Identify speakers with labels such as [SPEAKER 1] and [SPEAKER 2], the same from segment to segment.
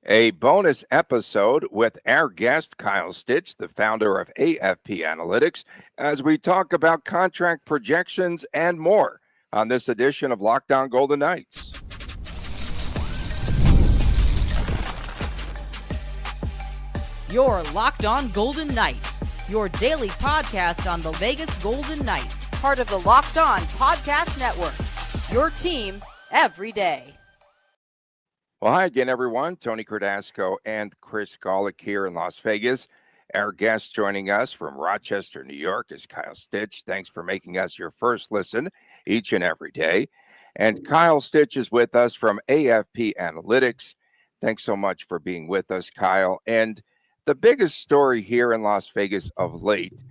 [SPEAKER 1] A bonus episode with our guest, Kyle Stich, the founder of AFP Analytics, as we talk about contract projections and more on this edition of Lockdown Golden Knights.
[SPEAKER 2] Your Locked On Golden Knights, your daily podcast on the Vegas Golden Knights, part of the Locked On Podcast Network, your team every day.
[SPEAKER 1] Well, hi again, everyone. Tony Cardasco and Chris Golick here in Las Vegas. Our guest joining us from Rochester, New York is Kyle Stich. Thanks for making us your first listen each and every day. And Kyle Stich is with us from AFP Analytics. Thanks so much for being with us, Kyle. And the biggest story here in Las Vegas of late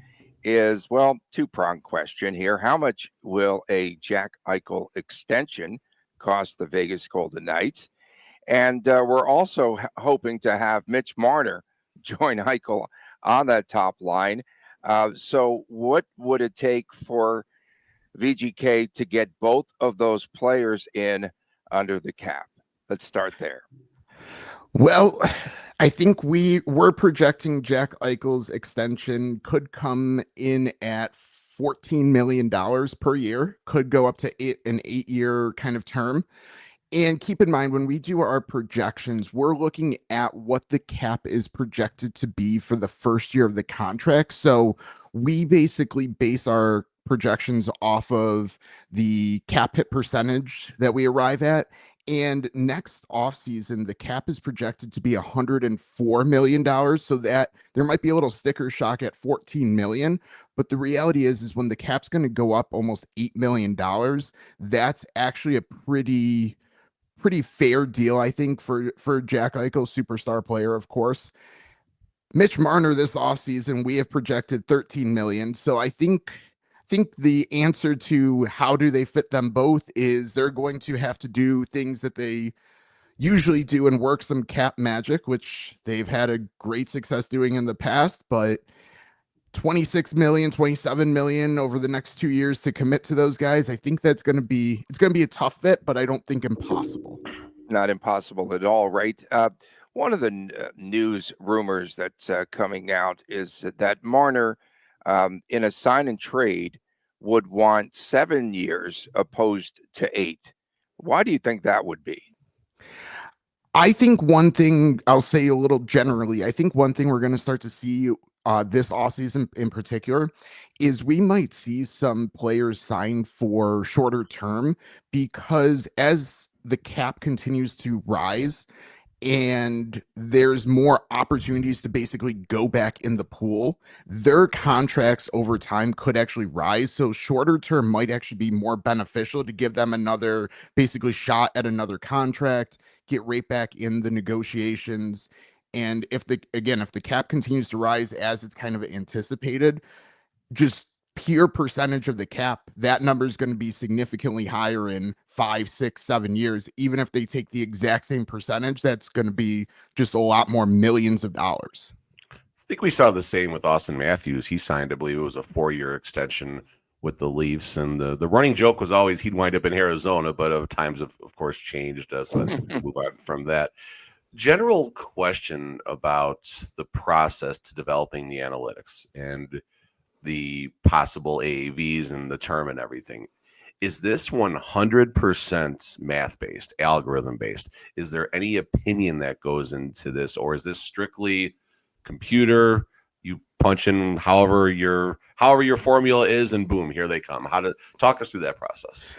[SPEAKER 1] is, well, two-pronged question here. How much will a Jack Eichel extension cost the Vegas Golden Knights? And we're also hoping to have Mitch Marner join Eichel on that top line. So what would it take for VGK to get both of those players in under the cap? Let's start there.
[SPEAKER 3] Well, I think we're projecting Jack Eichel's extension could come in at $14 million per year, could go up to an 8-year kind of term. And keep in mind, when we do our projections, we're looking at what the cap is projected to be for the first year of the contract. So we basically base our projections off of the cap hit percentage that we arrive at. And next offseason, the cap is projected to be $104 million. So that there might be a little sticker shock at $14 million. But the reality is when the cap's going to go up almost $8 million, that's actually a pretty fair deal, I think, for Jack Eichel, superstar player, of course. Mitch Marner this offseason, we have projected $13 million. So I think the answer to how do they fit them both is they're going to have to do things that they usually do and work some cap magic, which they've had a great success doing in the past, but 26 million, 27 million over the next 2 years to commit to those guys. I think it's going to be a tough fit, but I don't think impossible.
[SPEAKER 1] Not impossible at all, right? One of the news rumors that's coming out is that Marner, in a sign and trade, would want 7 years opposed to 8. Why do you think that would be?
[SPEAKER 3] I think one thing I'll say a little generally, I think one thing we're going to start to see this offseason in particular is we might see some players sign for shorter term, because as the cap continues to rise and there's more opportunities to basically go back in the pool, their contracts over time could actually rise. So shorter term might actually be more beneficial to give them another basically shot at another contract, get right back in the negotiations. And if the cap continues to rise as it's kind of anticipated, just pure percentage of the cap, that number is going to be significantly higher in 5, 6, 7 years. Even if they take the exact same percentage, that's going to be just a lot more millions of dollars.
[SPEAKER 4] I think we saw the same with Austin Matthews. He signed, I believe it was a 4-year extension with the Leafs, and the running joke was always he'd wind up in Arizona, but times have, of course, changed. So move on from that. General question about the process to developing the analytics and the possible AAVs and the term and everything. Is this 100% math-based, algorithm-based? Is there any opinion that goes into this, or is this strictly computer? You punch in however your formula is, and boom, here they come. Talk us through that process?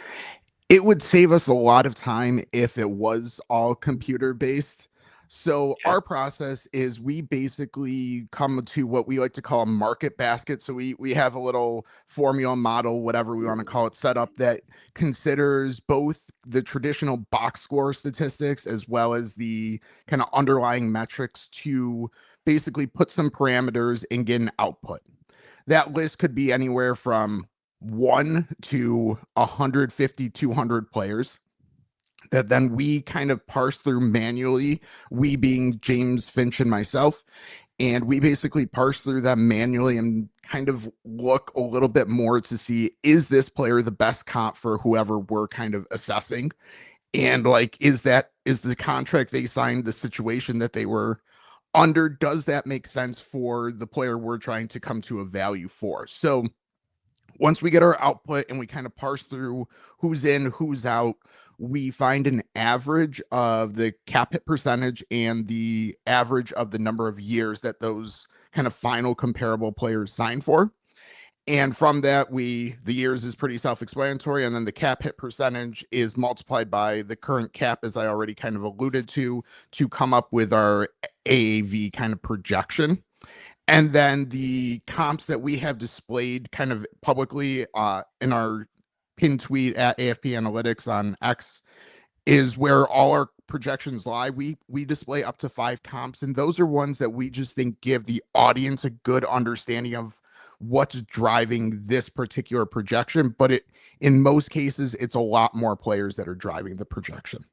[SPEAKER 3] It would save us a lot of time if it was all computer-based. So our process is we basically come to what we like to call a market basket. So we have a little formula model, whatever we want to call it, set up that considers both the traditional box score statistics as well as the kind of underlying metrics to basically put some parameters and get an output. That list could be anywhere from 1 to 150, 200 players that then we kind of parse through manually, we being James, Finch, and myself. And we basically parse through them manually and kind of look a little bit more to see, is this player the best comp for whoever we're kind of assessing? And like, is that is the contract they signed, the situation that they were under, does that make sense for the player we're trying to come to a value for? So once we get our output and we kind of parse through who's in, who's out, we find an average of the cap hit percentage and the average of the number of years that those kind of final comparable players sign for. And from that, the years is pretty self-explanatory. And then the cap hit percentage is multiplied by the current cap, as I already kind of alluded to come up with our AAV kind of projection. And then the comps that we have displayed kind of publicly in our pin tweet at AFP Analytics on X is where all our projections lie. We display up to 5 comps, and those are ones that we just think give the audience a good understanding of what's driving this particular projection. But in most cases, it's a lot more players that are driving the projection.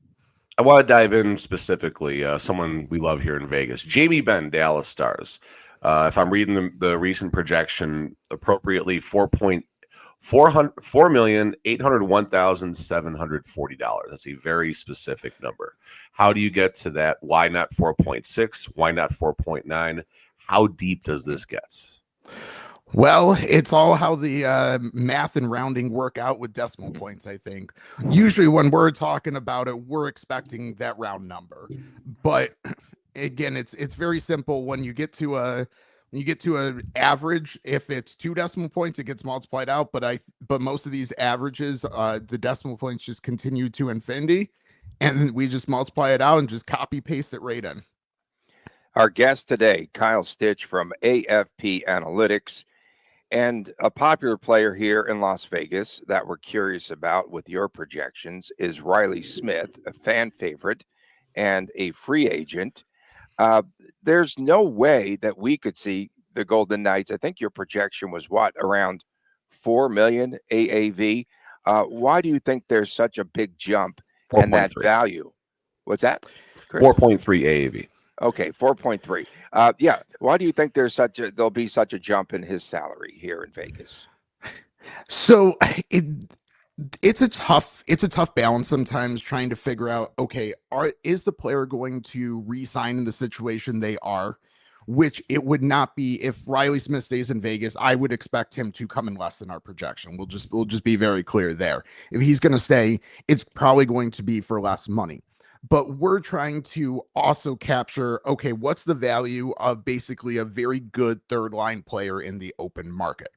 [SPEAKER 4] I want to dive in specifically. Someone we love here in Vegas, Jamie Benn, Dallas Stars. If I'm reading the recent projection appropriately, $4,801,740. That's a very specific number. How do you get to that? Why not 4.6? Why not 4.9? How deep does this get?
[SPEAKER 3] Well, it's all how the math and rounding work out with decimal points, I think. Usually when we're talking about it, we're expecting that round number. But again, it's very simple. When you get to an average, if it's 2 decimal points, it gets multiplied out. But most of these averages, the decimal points just continue to infinity, and we just multiply it out and just copy paste it right in.
[SPEAKER 1] Our guest today, Kyle Stich from AFP Analytics, and a popular player here in Las Vegas that we're curious about with your projections is Riley Smith, a fan favorite and a free agent. There's no way that we could see the Golden Knights. I think your projection was around 4 million AAV. Why do you think there's such a big jump in that value? What's that, Chris?
[SPEAKER 4] 4.3 AAV.
[SPEAKER 1] Okay, 4.3. Yeah. Why do you think there'll be such a jump in his salary here in Vegas?
[SPEAKER 3] So it's a tough balance sometimes trying to figure out, okay, is the player going to re-sign in the situation they are, which it would not be. If Riley Smith stays in Vegas, I would expect him to come in less than our projection. We'll just be very clear there. If he's going to stay, it's probably going to be for less money. But we're trying to also capture, okay, what's the value of basically a very good third line player in the open market?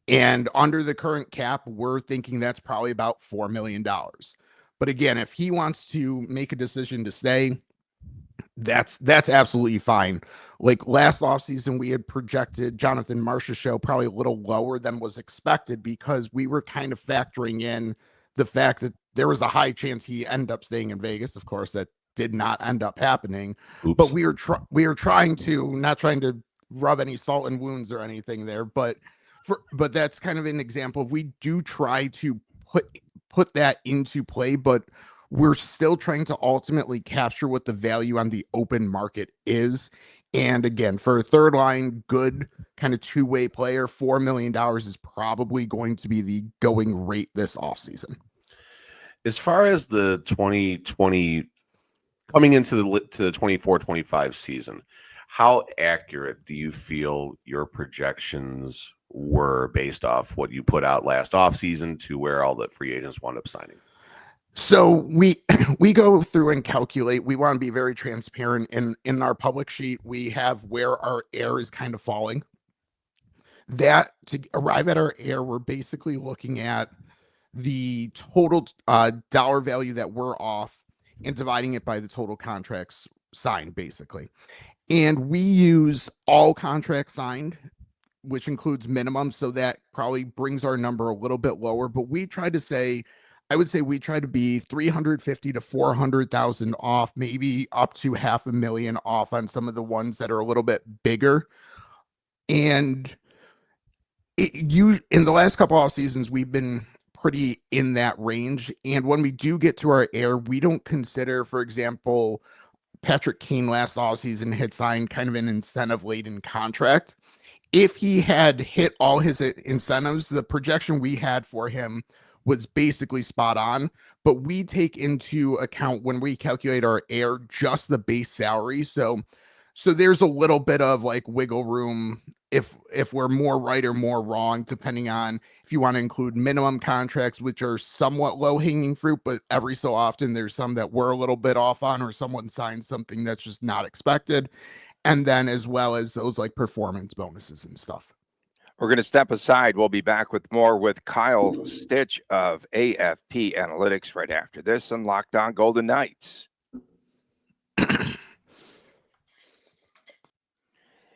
[SPEAKER 3] And under the current cap, we're thinking that's probably about $4 million. But again, if he wants to make a decision to stay, that's absolutely fine. Like last offseason, we had projected Jonathan Marchessault probably a little lower than was expected because we were kind of factoring in the fact that there was a high chance he ended up staying in Vegas. Of course, that did not end up happening. Oops. But we were trying to, not trying to rub any salt in wounds or anything there, but that's kind of an example of, we do try to put that into play, but we're still trying to ultimately capture what the value on the open market is. And again, for a third line, good kind of two-way player, $4 million is probably going to be the going rate this offseason.
[SPEAKER 4] As far as the 2020 coming into the 24-25 season, how accurate do you feel your projections were based off what you put out last offseason to where all the free agents wound up signing?
[SPEAKER 3] So we go through and calculate. We want to be very transparent. In our public sheet, we have where our air is kind of falling. That to arrive at our air, we're basically looking at the total dollar value that we're off and dividing it by the total contracts signed, basically. And we use all contracts signed, which includes minimum. So that probably brings our number a little bit lower. But we try to say, I would say we try to be 350 to 400,000 off, maybe up to $500,000 off on some of the ones that are a little bit bigger. And in the last couple off seasons, we've been pretty in that range. And when we do get to our air, we don't consider, for example, Patrick Kane last offseason had signed kind of an incentive-laden contract. If he had hit all his incentives, the projection we had for him was basically spot on. but we take into account when we calculate our air just the base salary. So there's a little bit of like wiggle room if we're more right or more wrong, depending on if you want to include minimum contracts, which are somewhat low hanging fruit, but every so often there's some that we're a little bit off on, or someone signs something that's just not expected. And then as well as those like performance bonuses and stuff.
[SPEAKER 1] We're going to step aside. We'll be back with more with Kyle Stich of AFP Analytics right after this on Locked On Golden Knights.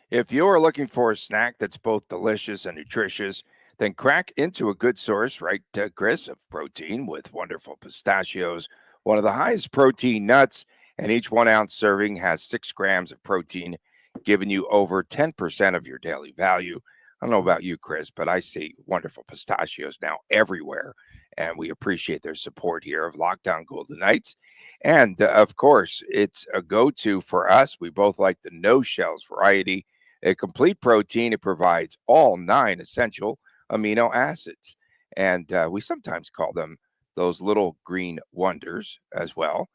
[SPEAKER 1] If you're looking for a snack that's both delicious and nutritious, then crack into a good source, right, Chris, of protein with wonderful pistachios, one of the highest protein nuts, and each 1 ounce serving has 6 grams of protein, giving you over 10% of your daily value. I don't know about you, Chris, but I see wonderful pistachios now everywhere, and we appreciate their support here of Locked On Golden Knights. And, of course, it's a go-to for us. We both like the no-shells variety. A complete protein, it provides all 9 essential amino acids. And we sometimes call them those little green wonders as well.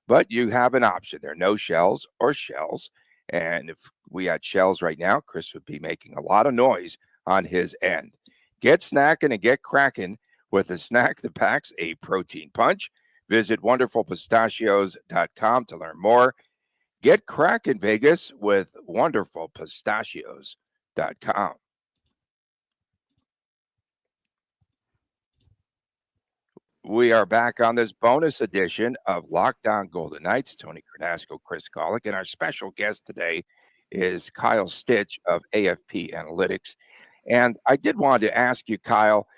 [SPEAKER 1] But you have an option. There are no shells or shells. And if we had shells right now, Chris would be making a lot of noise on his end. Get snacking and get cracking with a snack that packs a protein punch. Visit wonderfulpistachios.com to learn more. Get crackin' Vegas with wonderfulpistachios.com. We are back on this bonus edition of Locked On Golden Knights. Tony Cardasco, Chris Golick, and our special guest today is Kyle Stich of AFP Analytics. And I did want to ask you, Kyle,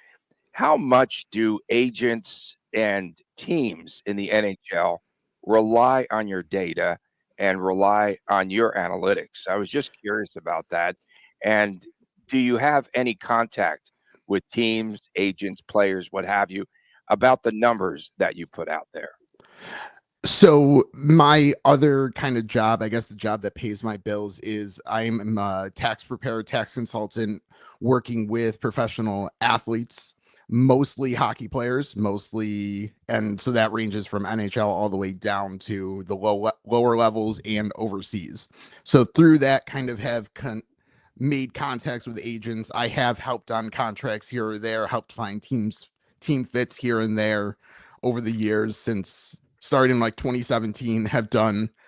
[SPEAKER 1] how much do agents and teams in the NHL rely on your data and rely on your analytics? I was just curious about that. And do you have any contact with teams, agents, players, what have you, about the numbers that you put out there?
[SPEAKER 3] So my other kind of job, I guess the job that pays my bills, is I'm a tax preparer, tax consultant, working with professional athletes, mostly hockey players, and so that ranges from NHL all the way down to the lower levels and overseas. So through that, kind of have made contacts with agents. I have helped on contracts here or there, helped find team fits here and there over the years since starting like 2017. Have done, I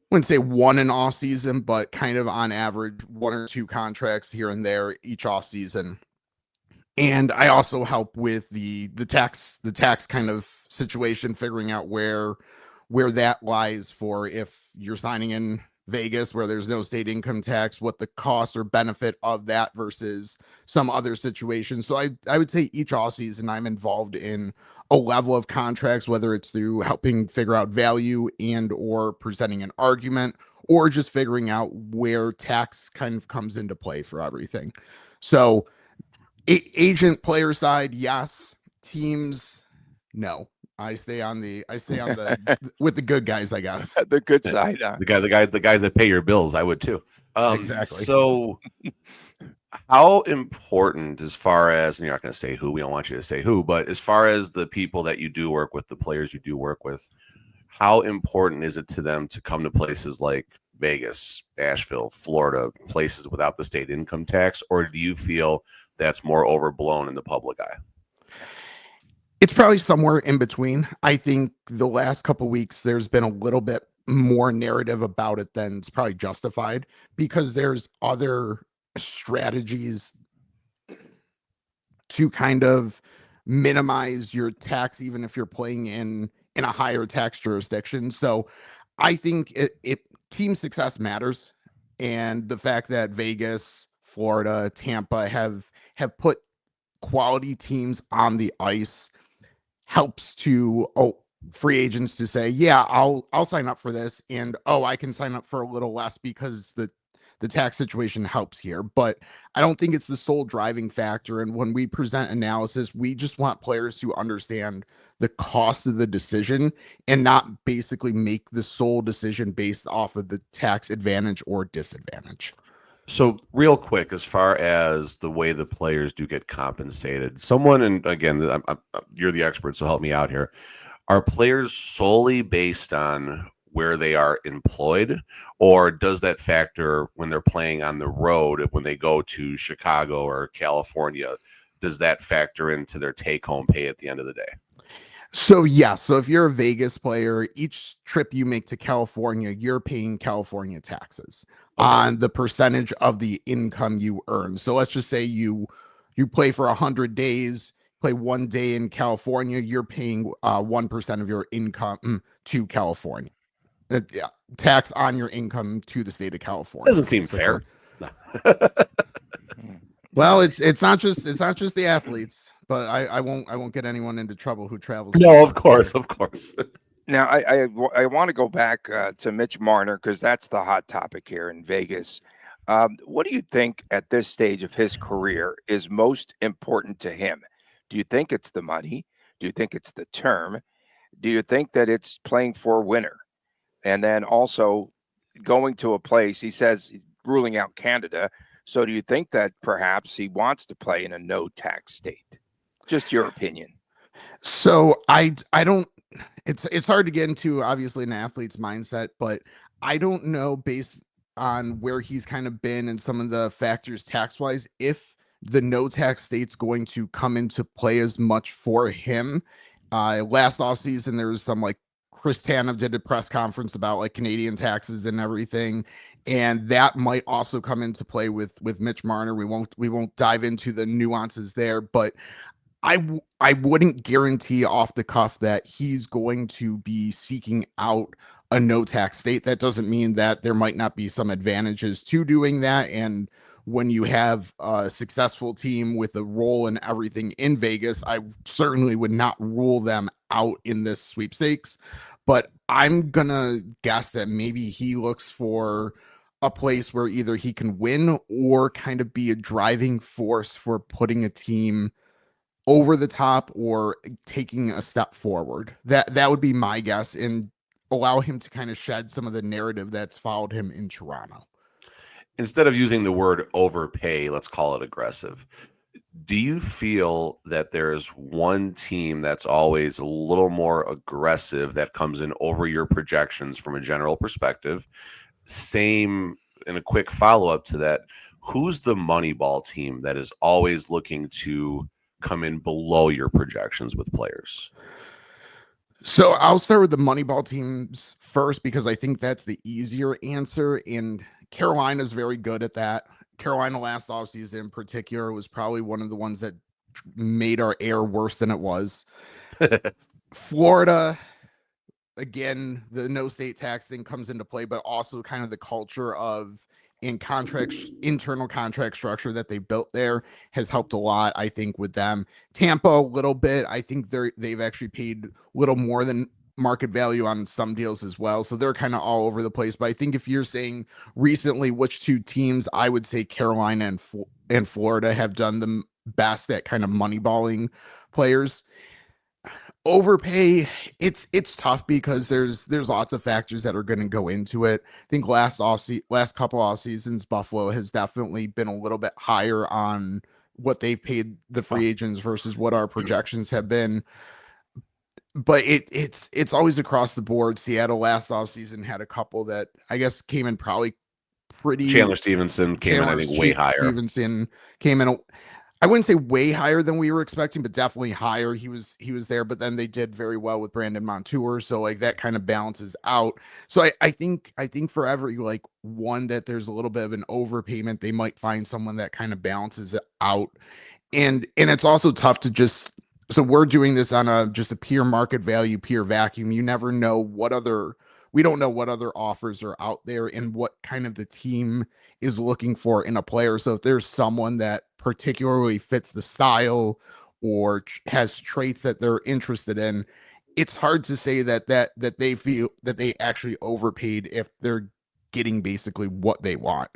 [SPEAKER 3] wouldn't say one an off season, but kind of on average 1 or 2 contracts here and there each off season. And I also help with the tax kind of situation, figuring out where that lies for if you're signing in Vegas where there's no state income tax, what the cost or benefit of that versus some other situation. So I would say each off season I'm involved in a level of contracts, whether it's through helping figure out value and or presenting an argument, or just figuring out where tax kind of comes into play for everything. So agent player side, yes. Teams, no. I stay on the with the good guys, I guess.
[SPEAKER 1] The good side.
[SPEAKER 4] The guys that pay your bills, I would too.
[SPEAKER 3] Exactly.
[SPEAKER 4] So how important, as far as, and you're not going to say who, we don't want you to say who, but as far as the people that you do work with, the players you do work with, how important is it to them to come to places like Vegas, Asheville, Florida, places without the state income tax? Or do you feel that's more overblown in the public eye?
[SPEAKER 3] It's probably somewhere in between. I think the last couple of weeks, there's been a little bit more narrative about it than it's probably justified, because there's other strategies to kind of minimize your tax, even if you're playing in a higher tax jurisdiction. So I think team success matters. And the fact that Vegas, Florida, Tampa have put quality teams on the ice helps to free agents to say, yeah, I'll sign up for this, and I can sign up for a little less because the tax situation helps here. But I don't think it's the sole driving factor. And when we present analysis, we just want players to understand the cost of the decision and not basically make the sole decision based off of the tax advantage or disadvantage.
[SPEAKER 4] So real quick, as far as the way the players do get compensated, someone, and again, you're the expert, so help me out here. Are players solely based on where they are employed, or does that factor when they're playing on the road, when they go to Chicago or California, does that factor into their take-home pay at the end of the day?
[SPEAKER 3] So yeah, so if you're a Vegas player, each trip you make to California, you're paying California taxes on the percentage of the income you earn. So let's just say you play for 100 days, play 1 day in California, you're paying 1% of your income to California. Yeah, tax on your income to the state of California.
[SPEAKER 4] Doesn't seem
[SPEAKER 3] basically.
[SPEAKER 4] fair.
[SPEAKER 3] Well, it's not just the athletes, but I won't get anyone into trouble who travels.
[SPEAKER 4] No, of course.
[SPEAKER 1] Now, I want to go back to Mitch Marner because that's the hot topic here in Vegas. What do you think at this stage of his career is most important to him? Do you think it's the money? Do you think it's the term? Do you think that it's playing for a winner? And then also going to a place, he says, ruling out Canada. So do you think that perhaps he wants to play in a no tax state? Just your opinion.
[SPEAKER 3] So I don't, it's hard to get into obviously an athlete's mindset, but I don't know based on where he's kind of been and some of the factors tax wise, if the no tax state's going to come into play as much for him. Last offseason, there was some like Chris Tanev did a press conference about like Canadian taxes and everything. And that might also come into play with Mitch Marner. We won't dive into the nuances there, but I wouldn't guarantee off the cuff that he's going to be seeking out a no tax state. That doesn't mean that there might not be some advantages to doing that. And when you have a successful team with a role and everything in Vegas, I certainly would not rule them out in this sweepstakes. But I'm gonna guess that maybe he looks for a place where either he can win or kind of be a driving force for putting a team over the top or taking a step forward. That would be my guess, and allow him to kind of shed some of the narrative that's followed him in Toronto.
[SPEAKER 4] Instead of using the word overpay, let's call it aggressive. Do you feel that there's one team that's always a little more aggressive that comes in over your projections from a general perspective? Same, in a quick follow-up to that, who's the Moneyball team that is always looking to come in below your projections with players?
[SPEAKER 3] So I'll start with the Moneyball teams first because I think that's the easier answer, and Carolina's very good at that. Carolina last offseason in particular was probably one of the ones that made our air worse than it was. Florida, again, the no state tax thing comes into play, but also kind of the culture of internal contract structure that they built there has helped a lot, I think, with them. Tampa, a little bit. I think they've actually paid a little more than market value on some deals as well. So they're kind of all over the place. But I think if you're saying recently which two teams, I would say Carolina and Florida have done the best at kind of moneyballing players. Overpay, it's tough because there's lots of factors that are going to go into it. I think last couple off seasons, Buffalo has definitely been a little bit higher on what they've paid the free agents versus what our projections have been. But it's always across the board. Seattle last offseason had a couple that I guess came in probably pretty.
[SPEAKER 4] Chandler Stevenson came in, I think, way higher.
[SPEAKER 3] Stevenson came in. I wouldn't say way higher than we were expecting, but definitely higher. He was there, but then they did very well with Brandon Montour, so like that kind of balances out. So I think for every like one that there's a little bit of an overpayment, they might find someone that kind of balances it out. And it's also tough to just, so we're doing this on just a pure market value, pure vacuum. You never know we don't know what other offers are out there and what kind of the team is looking for in a player. So if there's someone that particularly fits the style or has traits that they're interested in, it's hard to say that they feel that they actually overpaid if they're getting basically what they want.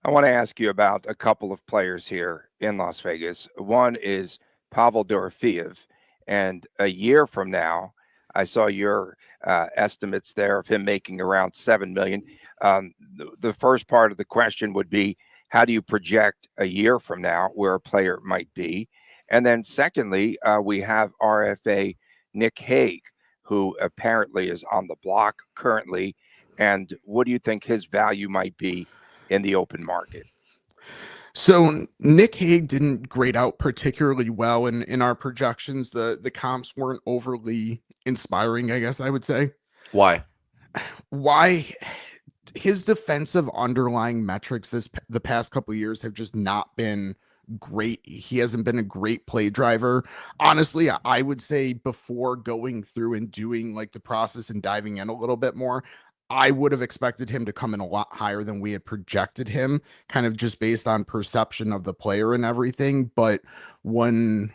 [SPEAKER 1] I want to ask you about a couple of players here in Las Vegas. One is Pavel Dorofeev, and a year from now, I saw your estimates there of him making around $7 million. The first part of the question would be, how do you project a year from now where a player might be? And then secondly, we have RFA Nick Hague, who apparently is on the block currently. And what do you think his value might be in the open market?
[SPEAKER 3] So Nick Hague didn't grade out particularly well in our projections. The comps weren't overly inspiring, I guess I would say.
[SPEAKER 4] Why?
[SPEAKER 3] Why? His defensive underlying metrics the past couple of years have just not been great. He hasn't been a great play driver. Honestly, I would say before going through and doing like the process and diving in a little bit more, I would have expected him to come in a lot higher than we had projected him, kind of just based on perception of the player and everything. But when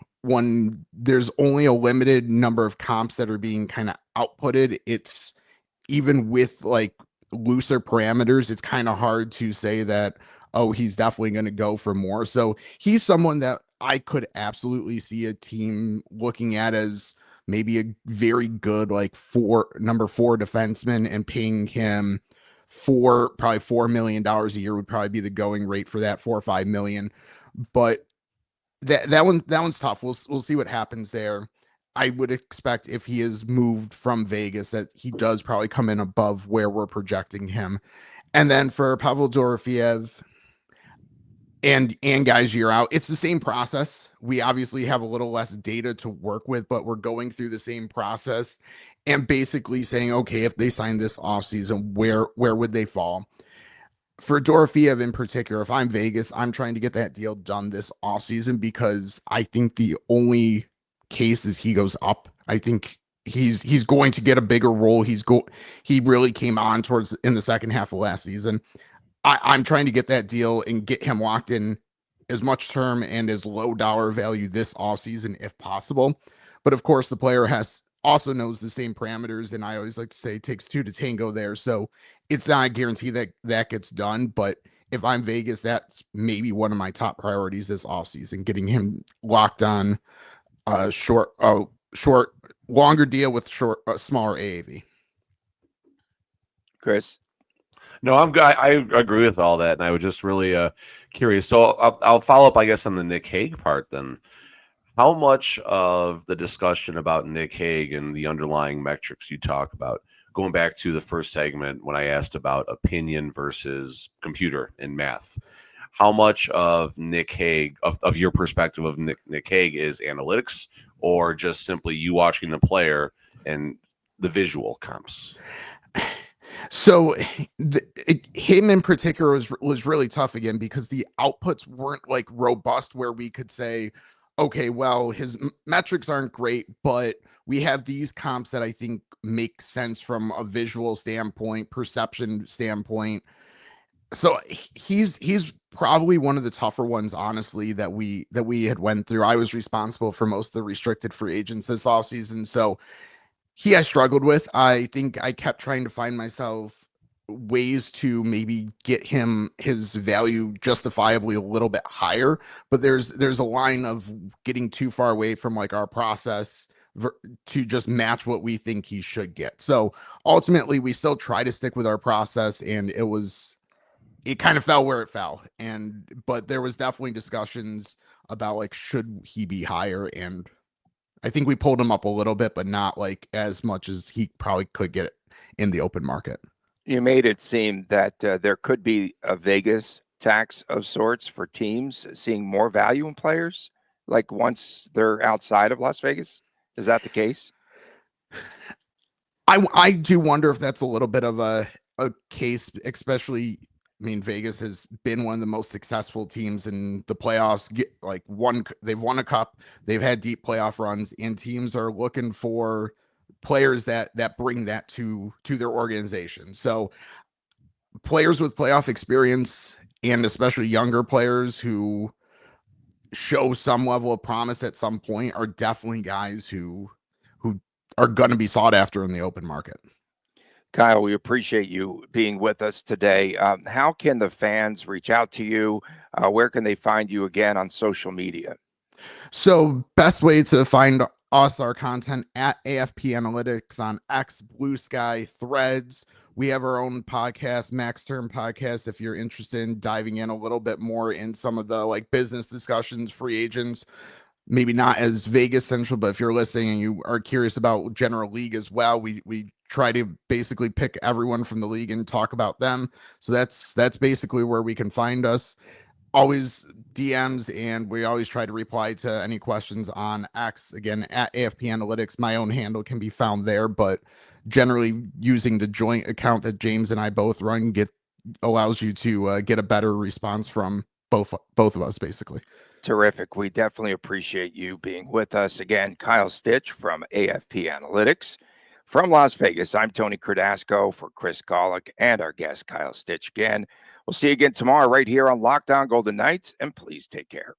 [SPEAKER 3] there's only a limited number of comps that are being kind of outputted, it's even with like looser parameters, it's kind of hard to say that, oh, he's definitely going to go for more. So he's someone that I could absolutely see a team looking at as maybe a very good like number 4 defenseman, and paying him probably $4 million a year would probably be the going rate for that, 4 or 5 million. But that one's tough. We'll see what happens there. I would expect if he is moved from Vegas that he does probably come in above where we're projecting him. And then for Pavel Dorofeyev and guys year out, it's the same process. We obviously have a little less data to work with, but we're going through the same process and basically saying, okay, if they sign this offseason, where would they fall? For Dorofeyev in particular, if I'm Vegas, I'm trying to get that deal done this offseason, because I think the only case is he goes up. I think he's going to get a bigger role. He really came on towards in the second half of last season. I'm trying to get that deal and get him locked in as much term and as low dollar value this offseason if possible. But of course, the player also knows the same parameters, and I always like to say it takes 2 to tango there. So it's not a guarantee that gets done. But if I'm Vegas, that's maybe one of my top priorities this offseason, getting him locked on longer deal with smaller AAV.
[SPEAKER 1] Chris?
[SPEAKER 4] No, I agree with all that, and I was just really curious. So I'll follow up, I guess, on the Nick Hague part then. How much of the discussion about Nick Hague and the underlying metrics you talk about, going back to the first segment when I asked about opinion versus computer and math, how much of Nick Hague, of your perspective of Nick Hague, is analytics, or just simply you watching the player and the visual comps?
[SPEAKER 3] So him in particular was really tough again, because the outputs weren't like robust where we could say, okay, well, his metrics aren't great, but we have these comps that I think make sense from a visual standpoint, perception standpoint. So he's probably one of the tougher ones, honestly, that we had went through. I was responsible for most of the restricted free agents this offseason, so I struggled with. I think I kept trying to find myself ways to maybe get him his value justifiably a little bit higher, but there's a line of getting too far away from like our process to just match what we think he should get. So ultimately we still try to stick with our process, and it kind of fell where it fell. But there was definitely discussions about like, should he be higher? And I think we pulled him up a little bit, but not like as much as he probably could get in the open market.
[SPEAKER 1] You made it seem that there could be a Vegas tax of sorts for teams seeing more value in players, like once they're outside of Las Vegas. Is that the case?
[SPEAKER 3] I do wonder if that's a little bit of a case, especially. I mean, Vegas has been one of the most successful teams in the playoffs. They've won a cup, they've had deep playoff runs, and teams are looking for players that bring that to their organization. So players with playoff experience, and especially younger players who show some level of promise at some point, are definitely guys who are going to be sought after in the open market.
[SPEAKER 1] Kyle, we appreciate you being with us today. How can the fans reach out to you? Where can they find you again on social media?
[SPEAKER 3] So best way to find us, our content, at AFP Analytics on X, Blue Sky, Threads. We have our own podcast, Max Term Podcast, if you're interested in diving in a little bit more in some of the like business discussions, free agents. maybe not as Vegas central, but if you're listening and you are curious about general league as well, we try to basically pick everyone from the league and talk about them. So that's basically where we can find us. Always DMs, and we always try to reply to any questions on X, again at AFP Analytics. My own handle can be found there, but generally using the joint account that James and I both run allows you to get a better response from both of us, basically.
[SPEAKER 1] Terrific. We definitely appreciate you being with us. Again, Kyle Stich from AFP Analytics. From Las Vegas, I'm Tony Cardasco for Chris Golick and our guest, Kyle Stich again. We'll see you again tomorrow right here on Locked On Golden Knights, and please take care.